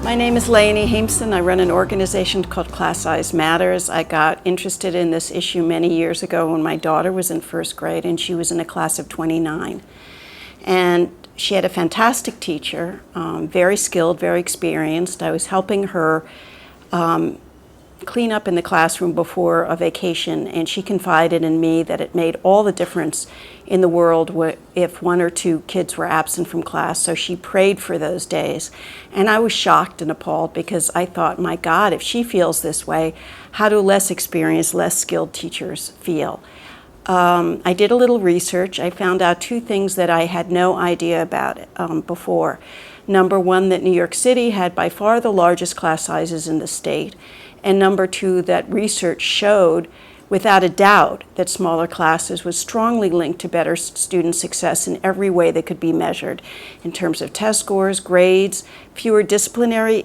My name is Leonie Haimson. I run an organization called Class Size Matters. I got interested in this issue many years ago when my daughter was in first grade and she was in a class of 29. And she had a fantastic teacher, very skilled, very experienced. I was helping her clean up in the classroom before a vacation, and she confided in me that it made all the difference in the world if one or two kids were absent from class. So she prayed for those days. And I was shocked and appalled because I thought, my God, if she feels this way, how do less experienced, less skilled teachers feel? I did a little research. I found out two things that I had no idea about before. Number one, that New York City had by far the largest class sizes in the state. And number two, that research showed without a doubt that smaller classes was strongly linked to better student success in every way that could be measured in terms of test scores, grades, fewer disciplinary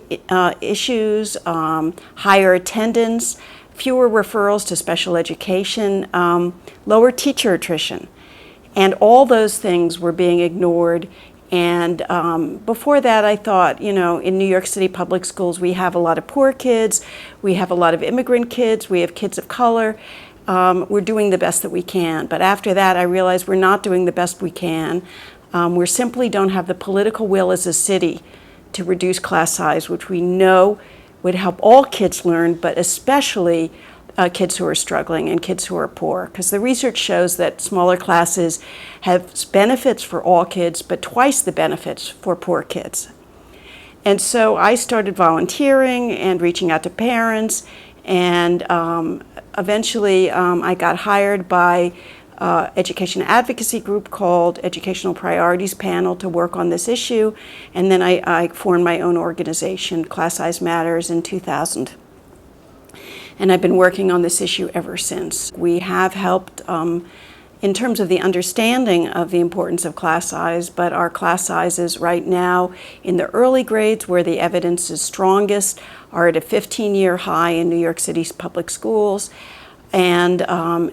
issues, higher attendance, fewer referrals to special education, lower teacher attrition. And all those things were being ignored. And before that, I thought, you know, in New York City public schools, we have a lot of poor kids, we have a lot of immigrant kids, we have kids of color. We're doing the best that we can. But after that, I realized we're not doing the best we can. We simply don't have the political will as a city to reduce class size, which we know would help all kids learn, but especially kids who are struggling and kids who are poor. Because the research shows that smaller classes have benefits for all kids, but twice the benefits for poor kids. And so I started volunteering and reaching out to parents, and eventually I got hired by education advocacy group called Educational Priorities Panel to work on this issue. And then I formed my own organization, Class Size Matters, in 2000. And I've been working on this issue ever since. We have helped in terms of the understanding of the importance of class size, but our class sizes right now in the early grades where the evidence is strongest are at a 15-year high in New York City's public schools, and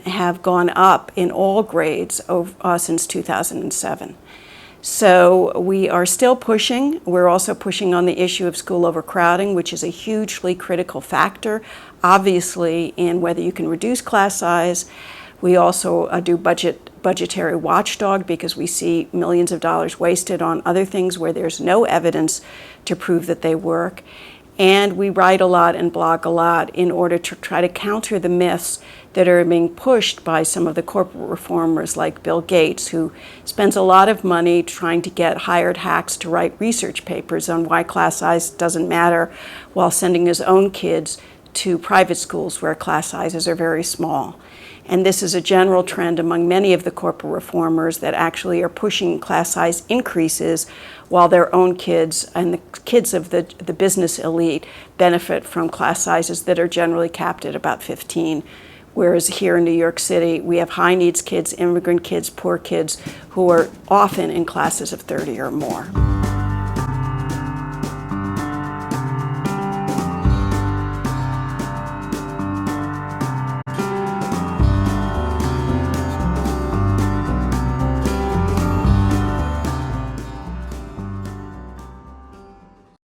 have gone up in all grades since 2007. So we are still pushing. We're also pushing on the issue of school overcrowding, which is a hugely critical factor, obviously, in whether you can reduce class size. We also do budgetary watchdog because we see millions of dollars wasted on other things where there's no evidence to prove that they work. And we write a lot and blog a lot in order to try to counter the myths that are being pushed by some of the corporate reformers like Bill Gates, who spends a lot of money trying to get hired hacks to write research papers on why class size doesn't matter, while sending his own kids to private schools where class sizes are very small. And this is a general trend among many of the corporate reformers that actually are pushing class size increases while their own kids and the kids of the business elite benefit from class sizes that are generally capped at about 15. Whereas here in New York City, we have high needs kids, immigrant kids, poor kids who are often in classes of 30 or more.